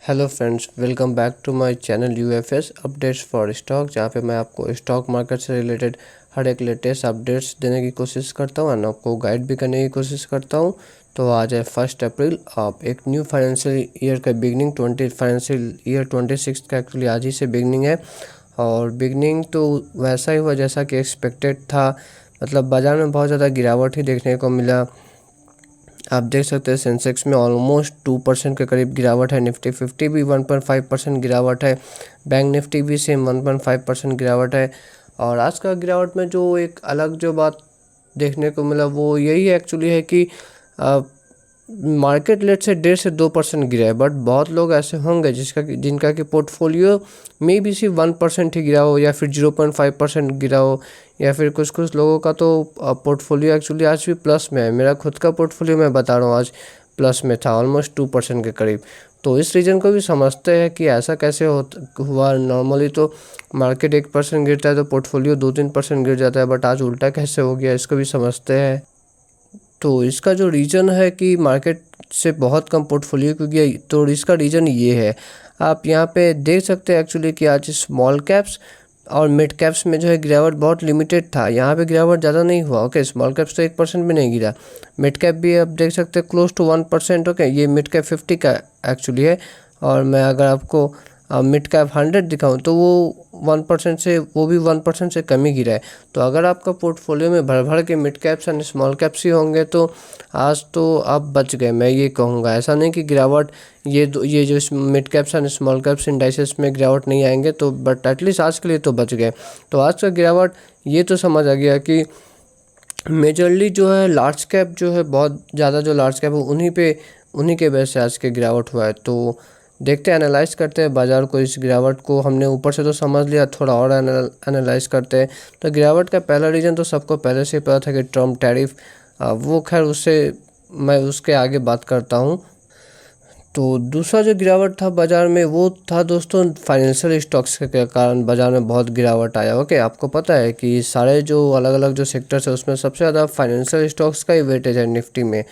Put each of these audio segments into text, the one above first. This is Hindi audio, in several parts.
Hello friends, welcome back to my channel UFS updates for stock, जहाँ पे मैं आपको स्टॉक मार्केट से रिलेटेड हर एक लेटेस्ट अपडेट्स देने की कोशिश करता हूँ और आपको गाइड भी करने की कोशिश करता हूँ। तो आज है 1 अप्रैल, आप एक न्यू फाइनेंशियल ईयर का बिगनिंग फाइनेंशियल ईयर 26 का एक्चुअली आज ही से बिगनिंग है। और बिगनिंग तो वैसा ही हुआ जैसा कि एक्सपेक्टेड था, मतलब बाज़ार में बहुत ज़्यादा गिरावट ही देखने को मिला। आप देख सकते हैं सेंसेक्स में ऑलमोस्ट 2% के करीब गिरावट है, निफ्टी 50 भी 1.5% गिरावट है, बैंक निफ्टी भी सेम 1.5% गिरावट है। और आज का गिरावट में जो एक अलग जो बात देखने को मिला वो यही एक्चुअली है कि मार्केट लेट से 1.5 से 2% गिरा है, बट बहुत लोग ऐसे होंगे जिनका कि पोर्टफोलियो में भी सिर्फ 1% ही गिरा हो या फिर 0.5% गिरा हो, या फिर कुछ लोगों का तो पोर्टफोलियो एक्चुअली आज भी प्लस में है। मेरा खुद का पोर्टफोलियो मैं बता रहा हूँ आज प्लस में था, ऑलमोस्ट 2% के करीब। तो इस रीज़न को भी समझते हैं कि ऐसा कैसे हुआ। नॉर्मली तो मार्केट 1% गिरता है तो पोर्टफोलियो 2-3% गिर जाता है, बट आज उल्टा कैसे हो गया इसको भी समझते हैं। तो इसका जो रीज़न है कि मार्केट से बहुत कम पोर्टफोलियो क्यों गया, तो इसका रीज़न ये है। आप यहाँ पे देख सकते हैं एक्चुअली कि आज स्मॉल कैप्स और मिड कैप्स में जो है गिरावट बहुत लिमिटेड था। यहाँ पे गिरावट ज़्यादा नहीं हुआ। ओके, स्मॉल कैप्स तो 1% भी नहीं गिरा। मिड कैप भी आप देख सकते हैं क्लोज टू 1%। ओके, ये मिड कैप 50 का एक्चुअली है। और मैं अगर आपको मिड कैप 100 दिखाऊँ तो वो 1% से कम ही गिरा है। तो अगर आपका पोर्टफोलियो में भर भर के mid caps and small caps ही होंगे तो आज तो आप बच गए, मैं ये कहूँगा। ऐसा नहीं कि गिरावट ये जो mid caps and small caps indices में गिरावट नहीं आएंगे, तो बट एटलीस्ट आज के लिए तो बच गए। तो आज का गिरावट ये तो समझ आ गया कि मेजरली जो है लार्ज कैप जो है, बहुत ज़्यादा जो लार्ज कैप है उन्हीं के वजह से आज के गिरावट हुआ है। तो देखते हैं, एनालाइज करते हैं बाज़ार को। इस गिरावट को हमने ऊपर से तो समझ लिया, थोड़ा और एनालाइज करते हैं। तो गिरावट का पहला रीज़न तो सबको पहले से पता था कि ट्रम्प टैरिफ, वो खैर उससे मैं उसके आगे बात करता हूँ। तो दूसरा जो गिरावट था बाज़ार में वो था दोस्तों फाइनेंशियल स्टॉक्स के कारण बाज़ार में बहुत गिरावट आया। ओके, आपको पता है कि सारे जो अलग अलग जो सेक्टर्स है उसमें सबसे ज़्यादा फाइनेंशियल स्टॉक्स का ही वेटेज है निफ्टी में।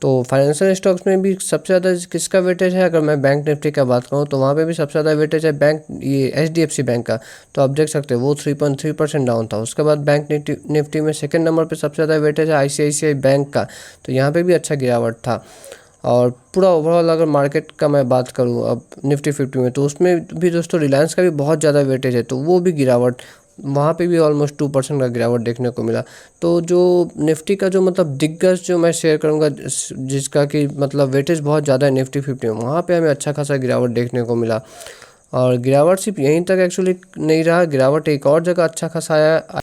तो फाइनेंशियल स्टॉक्स में भी सबसे ज़्यादा किसका वेटेज है? अगर मैं बैंक निफ्टी का बात करूँ तो वहाँ पे भी सबसे ज़्यादा वेटेज है ये HDFC बैंक का। तो आप देख सकते हैं वो 3.3% डाउन था। उसके बाद बैंक निफ्टी में सेकंड नंबर पे सबसे ज़्यादा वेटेज है ICICI बैंक का। तो यहाँ पे भी अच्छा गिरावट था। और पूरा ओवरऑल अगर मार्केट का मैं बात करूँ अब निफ्टी 50 में, तो उसमें भी दोस्तों रिलायंस का भी बहुत ज़्यादा वेटेज है, तो वो भी गिरावट, वहाँ पे भी ऑलमोस्ट 2% का गिरावट देखने को मिला। तो जो निफ्टी का जो मतलब दिग्गज जो मैं शेयर करूँगा जिसका कि मतलब वेटेज बहुत ज़्यादा है निफ्टी 50 में, वहाँ पे हमें अच्छा खासा गिरावट देखने को मिला। और गिरावट सिर्फ यहीं तक एक्चुअली नहीं रहा, गिरावट एक और जगह अच्छा खासा आया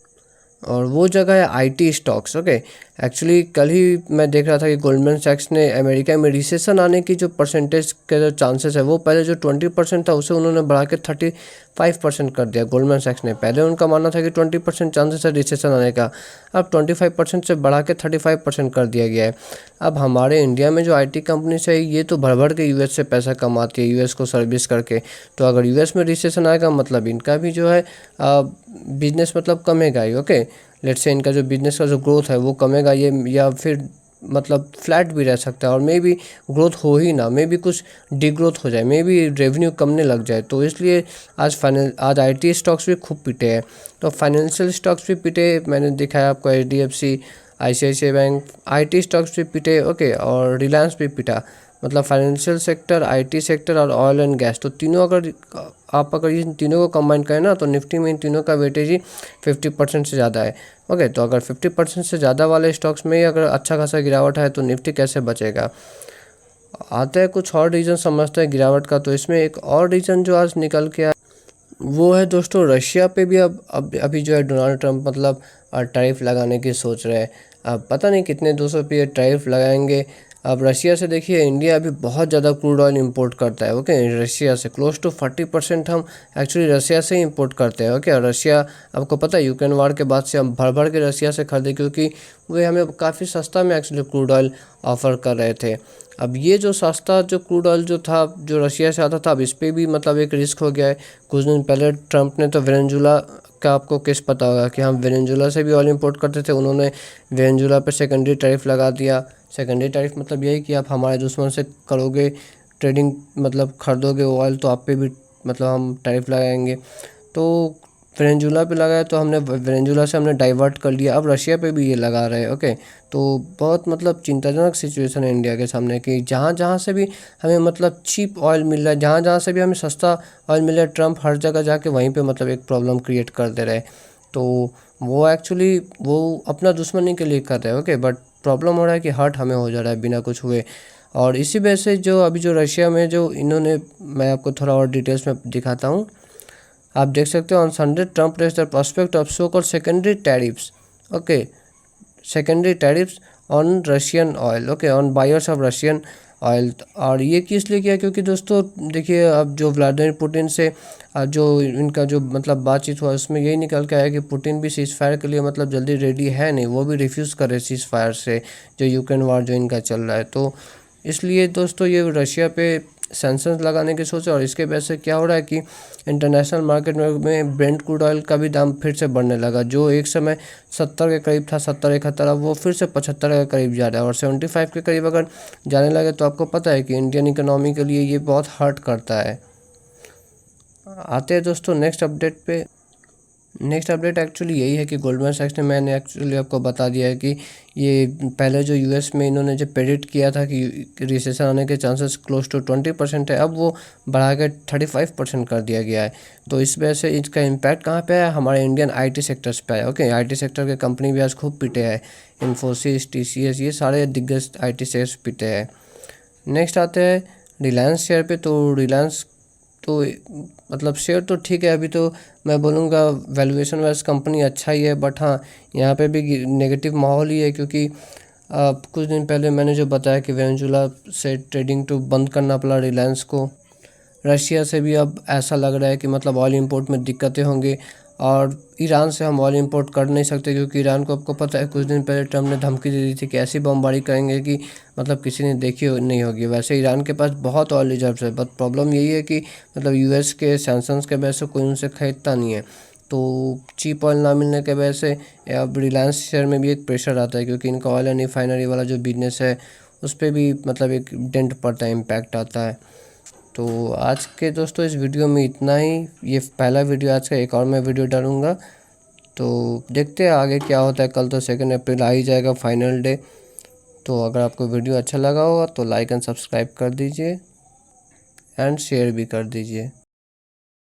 और वो जगह है IT स्टॉक्स। ओके, एक्चुअली कल ही मैं देख रहा था कि गोल्डमैन सैक्स ने अमेरिका में रिसेशन आने की जो परसेंटेज के जो चांसेस है, वो पहले जो 20% था उसे उन्होंने बढ़ा के 35% कर दिया। गोल्डमैन सैक्स ने, पहले उनका मानना था कि 20% चांसेस है रिसेशन आने का, अब 25% से बढ़ा के 35% कर दिया गया है। अब हमारे इंडिया में जो IT कंपनी है ये तो भर भर के US से पैसा कमाती है, US को सर्विस करके। तो अगर US में रिसेशन आएगा मतलब इनका भी जो है बिजनेस मतलब कमेगा ही। ओके, लेट्स से इनका जो बिजनेस का जो ग्रोथ है वो कमेगा ये, या फिर मतलब फ्लैट भी रह सकता है, और मे बी ग्रोथ हो ही ना, मे बी कुछ डिग्रोथ हो जाए, मे बी रेवेन्यू कमने लग जाए। तो इसलिए आज IT स्टॉक्स भी खूब पिटे हैं। तो फाइनेंशियल स्टॉक्स भी पिटे, मैंने दिखाया आपको HDFC ICICI bank, IT stocks भी पिटे। ओके, और रिलायंस भी पिटा। मतलब फाइनेंशियल सेक्टर, IT सेक्टर और ऑयल एंड गैस, तो तीनों अगर इन तीनों को कंबाइन करें ना तो निफ्टी में इन तीनों का वेटेज ही 50% से ज़्यादा है। ओके, तो अगर 50% से ज़्यादा वाले स्टॉक्स में ही अगर अच्छा खासा गिरावट है तो निफ्टी कैसे बचेगा? आते हैं कुछ और रीज़न समझते हैं गिरावट का। तो इसमें एक और रीज़न जो आज निकल के आया वो है दोस्तों रशिया पे भी अब अभी जो है डोनाल्ड ट्रंप मतलब टैरिफ लगाने की सोच रहे हैं। अब पता नहीं कितने 200 पे टैरिफ लगाएंगे। अब रशिया से देखिए, इंडिया अभी बहुत ज़्यादा क्रूड ऑयल इंपोर्ट करता है। ओके, रशिया से क्लोज टू 40% हम एक्चुअली रशिया से ही इंपोर्ट करते हैं। ओके, रशिया, आपको पता है यूक्रेन वार के बाद से हम भर भर के रशिया से खरीदे, क्योंकि वे हमें काफ़ी सस्ता में एक्चुअली क्रूड ऑयल ऑफ़र कर रहे थे। अब ये जो सस्ता जो क्रूड ऑयल जो था जो रशिया से आता था, अब इस पर भी मतलब एक रिस्क हो गया है। कुछ दिन पहले ट्रंप ने तो वेनेजुला का, आपको केस पता होगा कि हम वेनेजुला से भी ऑयल इंपोर्ट करते थे, उन्होंने वेनेजुला पर सेकेंडरी टैरिफ लगा दिया। सेकेंडरी टैरिफ मतलब यही कि आप हमारे दुश्मन से करोगे ट्रेडिंग मतलब खरीदोगे ऑयल तो आप पे भी मतलब हम टैरिफ लगाएंगे। तो वेनेजुला पे लगाया तो हमने वेनेजुला से हमने डाइवर्ट कर लिया, अब रशिया पे भी ये लगा रहे हैं। ओके, तो बहुत मतलब चिंताजनक सिचुएशन है इंडिया के सामने कि जहाँ जहाँ से भी हमें मतलब चीप ऑयल मिल रहा है, जहाँ जहाँ से भी हमें सस्ता ऑयल मिल रहा है, ट्रम्प हर जगह जाके वहीं पे मतलब एक प्रॉब्लम क्रिएट कर दे रहे हैं। तो वो एक्चुअली वो अपना दुश्मनी के लिए कर रहे हैं। ओके, बट प्रॉब्लम हो रहा है कि हर्ट हमें हो जा रहा है बिना कुछ हुए। और इसी वजह से जो अभी जो रशिया में जो इन्होंने, मैं आपको थोड़ा और डिटेल्स में दिखाता हूँ। आप देख सकते हो on Sunday Trump raise the prospect of so called secondary tariffs. Okay, secondary tariffs on Russian oil, okay, on buyers of Russian oil. और ये किस लिए किया, क्योंकि दोस्तों देखिए अब जो व्लादिमीर पुतिन से जो इनका जो मतलब बातचीत हुआ उसमें यही निकल के आया कि पुतिन भी सीज़ फायर के लिए मतलब जल्दी रेडी है नहीं, वो भी रिफ्यूज़ करे सीज़ फायर से, जो यूक्रेन वार जो इनका चल रहा है। तो इसलिए दोस्तों ये रशिया पे सैंक्शंस लगाने की सोच है। और इसके वजह से क्या हो रहा है कि इंटरनेशनल मार्केट में ब्रेंट क्रूड ऑयल का भी दाम फिर से बढ़ने लगा, जो एक समय 70 के करीब था, 70-71, अब वो फिर से 75 के करीब जा रहा है। और 75 के करीब अगर जाने लगे तो आपको पता है कि इंडियन इकोनॉमी के लिए ये बहुत हर्ट करता है। आते हैं दोस्तों नेक्स्ट अपडेट पे। नेक्स्ट अपडेट एक्चुअली यही है कि गोल्डमैन सैक्स ने, मैंने एक्चुअली आपको बता दिया है कि ये पहले जो यूएस में इन्होंने जो प्रेडिक्ट किया था कि रिसेशन आने के चांसेस क्लोज टू 20% है, अब वो बढ़ा के 35% कर दिया गया है। तो इस वजह से इसका इम्पैक्ट कहाँ पे है, हमारे इंडियन आईटी सेक्टर्स पे है। ओके, आईटी सेक्टर के कंपनी भी आज खूब पिटे हैं, इन्फोसिस, टीसीएस, ये सारे दिग्गज आईटी शेयर्स पिटे हैं। नेक्स्ट आते हैं रिलायंस शेयर पे। तो रिलायंस तो मतलब शेयर तो ठीक है, अभी तो मैं बोलूँगा वैल्यूएशन वाइज कंपनी अच्छा ही है, बट हाँ यहाँ पे भी नेगेटिव माहौल ही है, क्योंकि कुछ दिन पहले मैंने जो बताया कि वेनेजुला से ट्रेडिंग तो बंद करना पड़ा रिलायंस को। रशिया से भी अब ऐसा लग रहा है कि मतलब ऑयल इंपोर्ट में दिक्कतें होंगी। और ईरान से हम ऑयल इंपोर्ट कर नहीं सकते, क्योंकि ईरान को आपको पता है कुछ दिन पहले ट्रम्प ने धमकी दे दी थी कि ऐसी बमबारी करेंगे कि मतलब किसी ने देखी नहीं होगी। वैसे ईरान के पास बहुत ऑयल रिजर्व्स है, बट प्रॉब्लम यही है कि मतलब यूएस के सैंक्शंस के वजह से कोई उनसे खरीदता नहीं है। तो चीप ऑयल ना मिलने के वजह से अब रिलायंस शेयर में भी एक प्रेशर आता है, क्योंकि इनका ऑयल एंड रिफाइनरी वाला जो बिजनेस है उस पर भी मतलब एक डेंट पड़ता है, इम्पैक्ट आता है। तो आज के दोस्तों इस वीडियो में इतना ही। ये पहला वीडियो आज का, एक और मैं वीडियो डालूँगा, तो देखते हैं आगे क्या होता है। कल तो 2 अप्रैल आ ही जाएगा, फाइनल डे। तो अगर आपको वीडियो अच्छा लगा होगा तो लाइक एंड सब्सक्राइब कर दीजिए एंड शेयर भी कर दीजिए।